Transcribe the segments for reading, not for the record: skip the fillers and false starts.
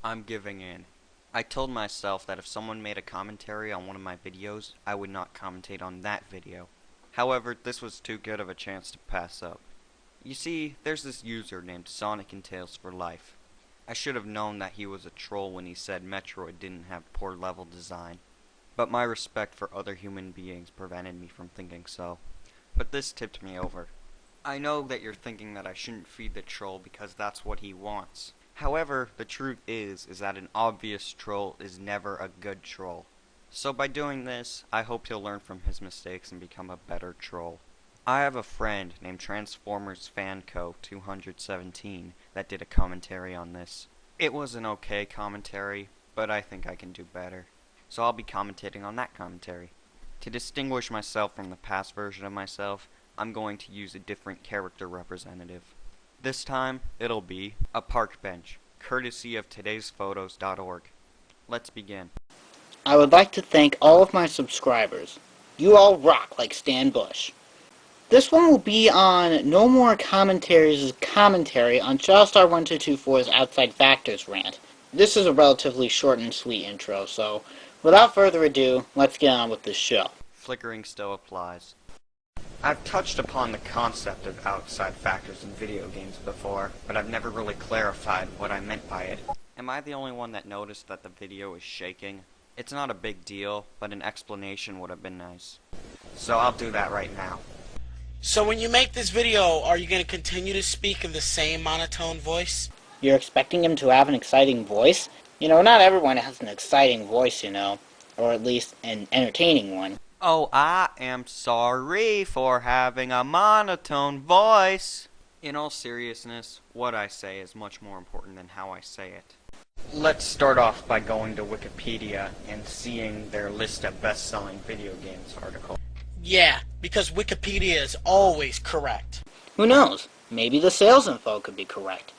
I'm giving in. I told myself that if someone made a commentary on one of my videos, I would not commentate on that video. However, this was too good of a chance to pass up. You see, there's this user named Sonic and Tails for Life. I should have known that he was a troll when he said Metroid didn't have poor level design. But my respect for other human beings prevented me from thinking so. But this tipped me over. I know that you're thinking that I shouldn't feed the troll because that's what he wants. However, the truth is that an obvious troll is never a good troll. So by doing this, I hope he'll learn from his mistakes and become a better troll. I have a friend named Transformers Fanco 217 that did a commentary on this. It was an okay commentary, but I think I can do better. So I'll be commentating on that commentary. To distinguish myself from the past version of myself, I'm going to use a different character representative. This time, it'll be a park bench, courtesy of todaysphotos.org. Let's begin. I would like to thank all of my subscribers. You all rock like Stan Bush. This one will be on No More Commentaries' commentary on Shellstar1224's Outside Factors rant. This is a relatively short and sweet intro, so without further ado, let's get on with this show. Flickering still applies. I've touched upon the concept of outside factors in video games before, but I've never really clarified what I meant by it. Am I the only one that noticed that the video is shaking? It's not a big deal, but an explanation would have been nice. So I'll do that right now. So when you make this video, are you going to continue to speak in the same monotone voice? You're expecting him to have an exciting voice? You know, not everyone has an exciting voice, you know, or at least an entertaining one. Oh, I am sorry for having a monotone voice. In all seriousness, what I say is much more important than how I say it. Let's start off by going to Wikipedia and seeing their list of best-selling video games article. Yeah, because Wikipedia is always correct. Who knows? Maybe the sales info could be correct.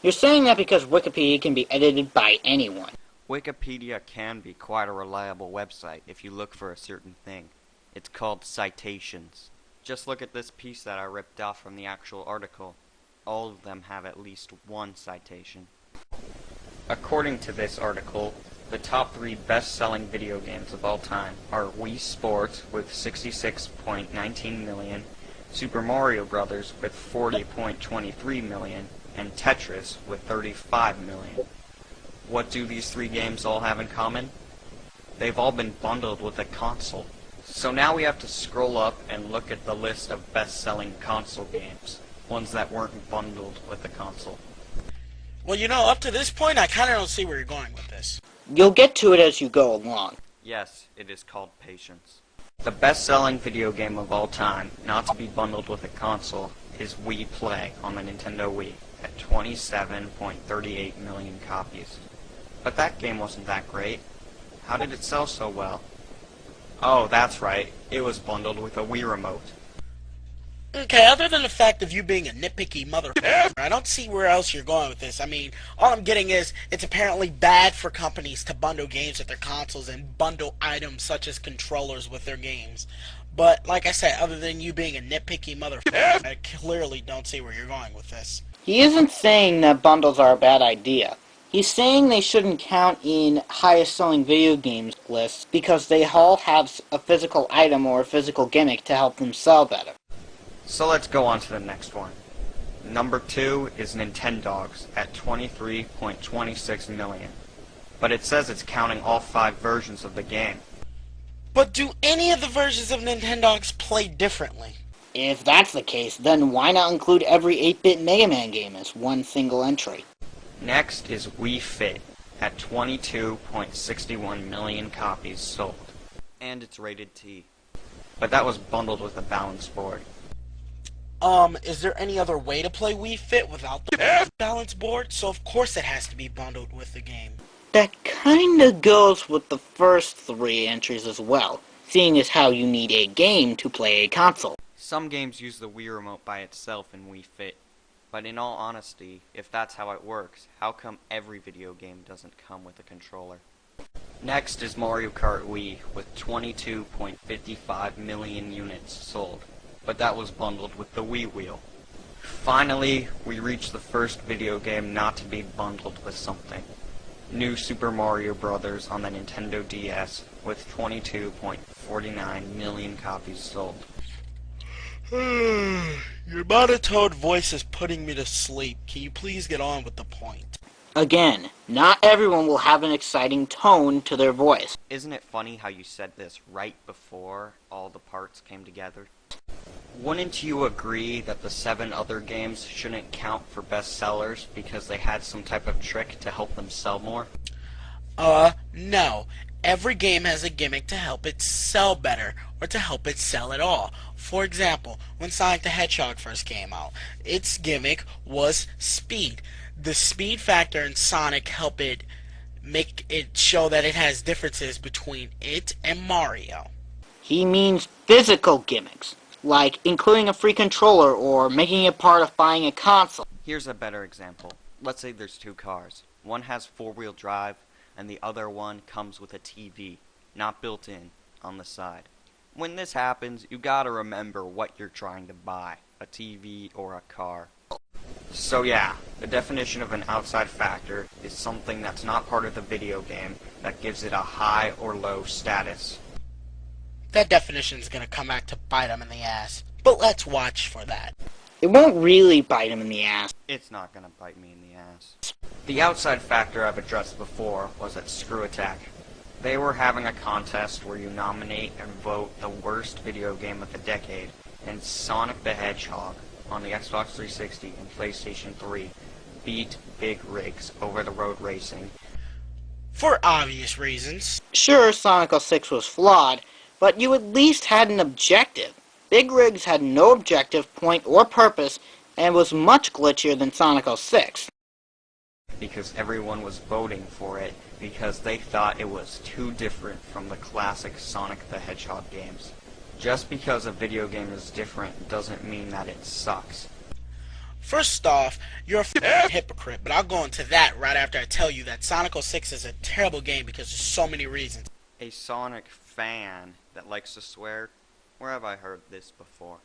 You're saying that because Wikipedia can be edited by anyone. Wikipedia can be quite a reliable website if you look for a certain thing. It's called citations. Just look at this piece that I ripped off from the actual article. All of them have at least one citation. According to this article, the top 3 best-selling video games of all time are Wii Sports with 66.19 million, Super Mario Bros. With 40.23 million, and Tetris with 35 million. What do these 3 games all have in common? They've all been bundled with a console. So now we have to scroll up and look at the list of best-selling console games, ones that weren't bundled with the console. Well, you know, up to this point, I kind of don't see where you're going with this. You'll get to it as you go along. Yes, it is called patience. The best-selling video game of all time, not to be bundled with a console, is Wii Play on the Nintendo Wii at 27.38 million copies. But that game wasn't that great. How did it sell so well? Oh, that's right. It was bundled with a Wii remote. Okay, other than the fact of you being a nitpicky motherfucker, I don't see where else you're going with this. I mean, all I'm getting is, it's apparently bad for companies to bundle games with their consoles and bundle items such as controllers with their games. But, like I said, other than you being a nitpicky motherfucker, I clearly don't see where you're going with this. He isn't saying that bundles are a bad idea. He's saying they shouldn't count in highest-selling video games lists because they all have a physical item or a physical gimmick to help them sell better. So let's go on to the next one. Number 2 is Nintendogs at 23.26 million. But it says it's counting all 5 versions of the game. But do any of the versions of Nintendogs play differently? If that's the case, then why not include every 8-bit Mega Man game as one single entry? Next is Wii Fit at 22.61 million copies sold. And it's rated T. But that was bundled with a balance board. Is there any other way to play Wii Fit without the balance board? So of course it has to be bundled with the game. That kinda goes with the first 3 entries as well, seeing as how you need a game to play a console. Some games use the Wii remote by itself in Wii Fit. But in all honesty, if that's how it works, how come every video game doesn't come with a controller? Next is Mario Kart Wii with 22.55 million units sold. But that was bundled with the Wii Wheel. Finally, we reach the first video game not to be bundled with something. New Super Mario Bros. On the Nintendo DS with 22.49 million copies sold. Your monotone voice is putting me to sleep. Can you please get on with the point? Again, not everyone will have an exciting tone to their voice. Isn't it funny how you said this right before all the parts came together? Wouldn't you agree that the 7 other games shouldn't count for bestsellers because they had some type of trick to help them sell more? No. Every game has a gimmick to help it sell better, or to help it sell at all. For example, when Sonic the Hedgehog first came out, its gimmick was speed. The speed factor in Sonic helped it make it show that it has differences between it and Mario. He means physical gimmicks, like including a free controller or making it part of buying a console. Here's a better example. Let's say there's 2 cars. One has 4-wheel drive, and the other one comes with a TV, not built in, on the side. When this happens, you gotta remember what you're trying to buy, a TV or a car. So yeah, the definition of an outside factor is something that's not part of the video game that gives it a high or low status. That definition is going to come back to bite him in the ass. But let's watch for that. It won't really bite him in the ass. It's not gonna bite me in the ass. The outside factor I've addressed before was at Screw Attack. They were having a contest where you nominate and vote the worst video game of the decade, and Sonic the Hedgehog on the Xbox 360 and PlayStation 3 beat Big Rigs over-the-road racing. For obvious reasons. Sure, Sonic 06 was flawed, but you at least had an objective. Big Rigs had no objective, point, or purpose, and was much glitchier than Sonic 06. Because everyone was voting for it because they thought it was too different from the classic Sonic the Hedgehog games. Just because a video game is different doesn't mean that it sucks. First off, you're a hypocrite, but I'll go into that right after I tell you that Sonic 06 is a terrible game because there's so many reasons. A Sonic fan that likes to swear? Where have I heard this before?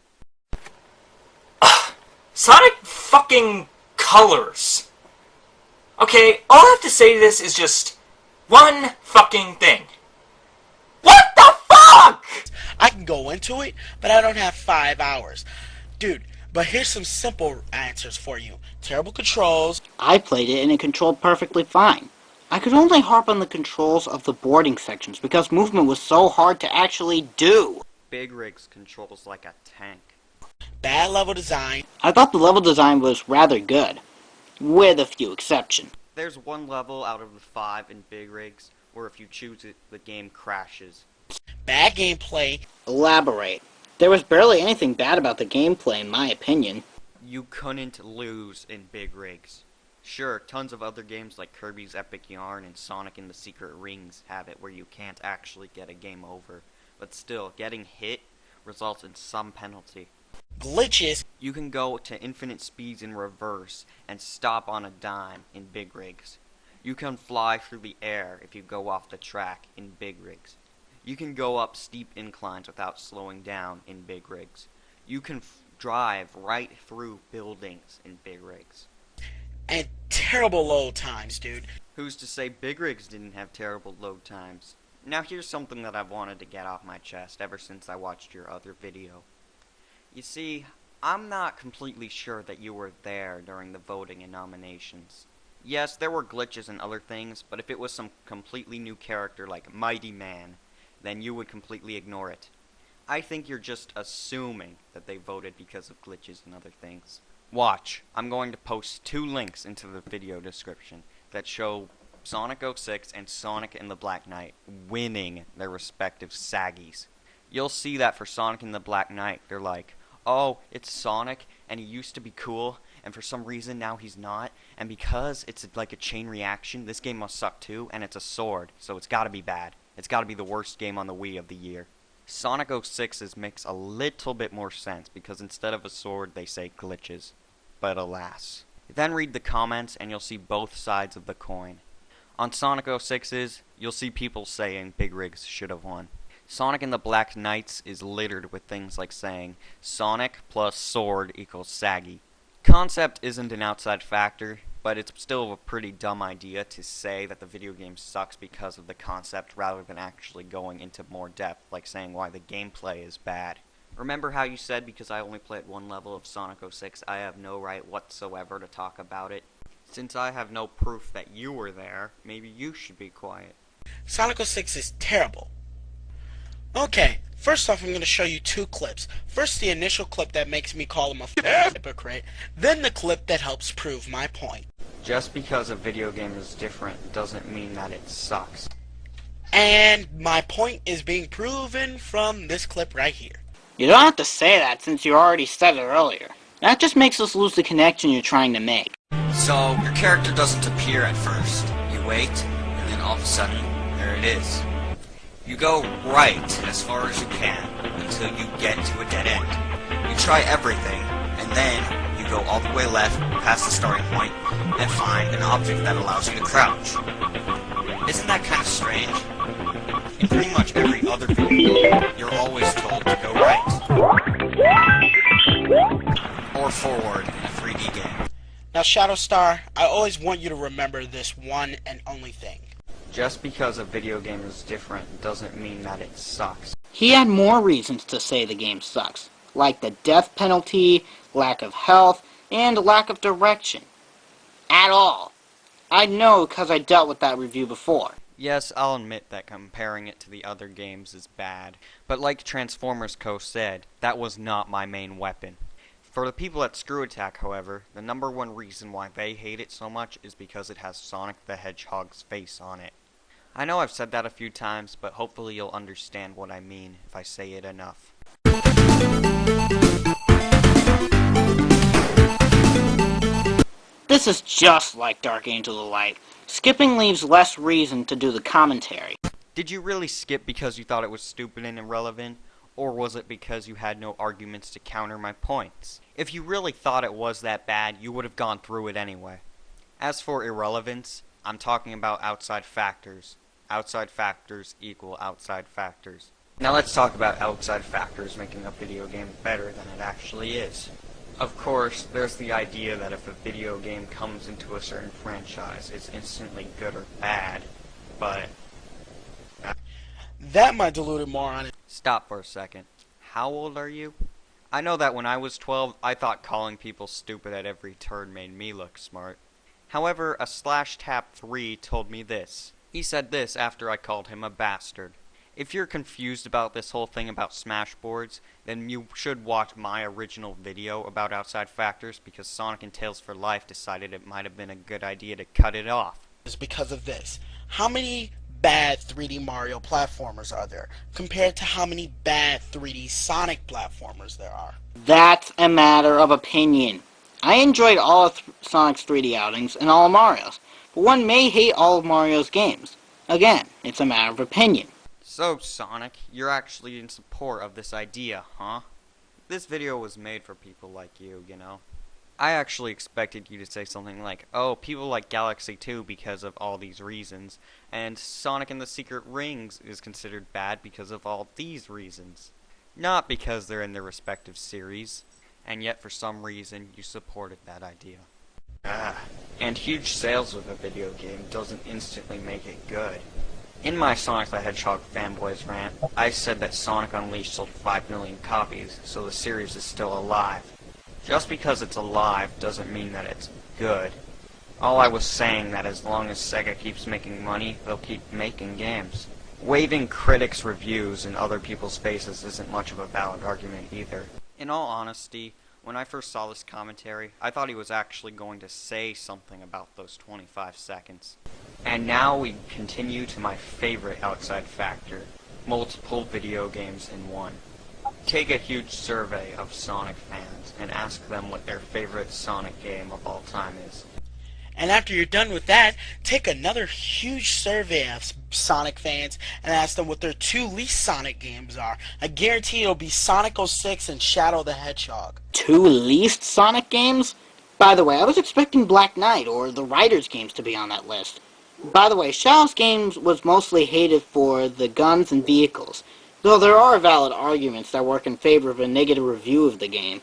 Sonic fucking colors. Okay, all I have to say to this is just one fucking thing. What the fuck?! I can go into it, but I don't have 5 hours. Dude, but here's some simple answers for you. Terrible controls. I played it and it controlled perfectly fine. I could only harp on the controls of the boarding sections because movement was so hard to actually do. Big Rigs controls like a tank. Bad level design. I thought the level design was rather good, with a few exceptions. There's one level out of the 5 in Big Rigs where if you choose it, the game crashes. Bad gameplay. Elaborate. There was barely anything bad about the gameplay in my opinion. You couldn't lose in Big Rigs. Sure, tons of other games like Kirby's Epic Yarn and Sonic and the Secret Rings have it where you can't actually get a game over. But still, getting hit results in some penalty. Glitches. You can go to infinite speeds in reverse and stop on a dime in Big Rigs. You can fly through the air if you go off the track in Big Rigs. You can go up steep inclines without slowing down in Big Rigs. You can drive right through buildings in Big Rigs. And terrible load times, dude. Who's to say Big Rigs didn't have terrible load times? Now here's something that I've wanted to get off my chest ever since I watched your other video. You see, I'm not completely sure that you were there during the voting and nominations. Yes, there were glitches and other things, but if it was some completely new character like Mighty Man, then you would completely ignore it. I think you're just assuming that they voted because of glitches and other things. Watch, I'm going to post 2 links into the video description that show Sonic 06 and Sonic and the Black Knight winning their respective saggies. You'll see that for Sonic and the Black Knight, they're like, oh, it's Sonic, and he used to be cool, and for some reason now he's not, and because it's like a chain reaction, this game must suck too, and it's a sword, so it's gotta be bad. It's gotta be the worst game on the Wii of the year. Sonic 06's makes a little bit more sense, because instead of a sword, they say glitches. But alas. Then read the comments, and you'll see both sides of the coin. On Sonic 06's, you'll see people saying Big Rigs should have won. Sonic and the Black Knights is littered with things like saying Sonic plus sword equals saggy. Concept isn't an outside factor, but it's still a pretty dumb idea to say that the video game sucks because of the concept rather than actually going into more depth, like saying why the gameplay is bad. Remember how you said because I only played one level of Sonic 06, I have no right whatsoever to talk about it? Since I have no proof that you were there, maybe you should be quiet. Sonic 06 is terrible. Okay, first off I'm going to show you two clips. First the initial clip that makes me call him a hypocrite, then the clip that helps prove my point. Just because a video game is different doesn't mean that it sucks. And my point is being proven from this clip right here. You don't have to say that since you already said it earlier. That just makes us lose the connection you're trying to make. So, your character doesn't appear at first. You wait, and then all of a sudden, there it is. You go right as far as you can until you get to a dead end. You try everything, and then you go all the way left past the starting point and find an object that allows you to crouch. Isn't that kind of strange? In pretty much every other video game, you're always told to go right. Or forward in a 3D game. Now Shadowstar, I always want you to remember this one and only thing. Just because a video game is different doesn't mean that it sucks. He had more reasons to say the game sucks, like the death penalty, lack of health, and lack of direction. At all. I know because I dealt with that review before. Yes, I'll admit that comparing it to the other games is bad, but like Transformers Co. said, that was not my main weapon. For the people at Screw Attack, however, the number one reason why they hate it so much is because it has Sonic the Hedgehog's face on it. I know I've said that a few times, but hopefully you'll understand what I mean if I say it enough. This is just like Dark Angel of Light. Skipping leaves less reason to do the commentary. Did you really skip because you thought it was stupid and irrelevant? Or was it because you had no arguments to counter my points? If you really thought it was that bad, you would have gone through it anyway. As for irrelevance, I'm talking about outside factors. Outside factors equal outside factors. Now let's talk about outside factors making a video game better than it actually is. Of course, there's the idea that if a video game comes into a certain franchise, it's instantly good or bad, but... That, my deluded moron. Stop for a second. How old are you? I know that when I was 12, I thought calling people stupid at every turn made me look smart. However, a /tap3 told me this. He said this after I called him a bastard. If you're confused about this whole thing about Smashboards, then you should watch my original video about outside factors because Sonic and Tails for Life decided it might have been a good idea to cut it off. Is because of this. How many bad 3D Mario platformers are there compared to how many bad 3D Sonic platformers there are? That's a matter of opinion. I enjoyed all of Sonic's 3D outings and all of Mario's, but one may hate all of Mario's games. Again, it's a matter of opinion. So, Sonic, you're actually in support of this idea, huh? This video was made for people like you, you know? I actually expected you to say something like, oh, people like Galaxy 2 because of all these reasons, and Sonic and the Secret Rings is considered bad because of all these reasons. Not because they're in their respective series, and yet for some reason you supported that idea. And huge sales of a video game doesn't instantly make it good. In my Sonic the Hedgehog fanboys rant, I said that Sonic Unleashed sold 5 million copies, so the series is still alive. Just because it's alive doesn't mean that it's good. All I was saying that as long as Sega keeps making money, they'll keep making games. Waving critics' reviews in other people's faces isn't much of a valid argument either. In all honesty, when I first saw this commentary, I thought he was actually going to say something about those 25 seconds. And now we continue to my favorite outside factor, multiple video games in one. Take a huge survey of Sonic fans and ask them what their favorite Sonic game of all time is. And after you're done with that, take another huge survey of Sonic fans and ask them what their two least Sonic games are. I guarantee it'll be Sonic 06 and Shadow the Hedgehog. Two least Sonic games? By the way, I was expecting Black Knight or the Riders games to be on that list. By the way, Shadow's games was mostly hated for the guns and vehicles, though there are valid arguments that work in favor of a negative review of the game.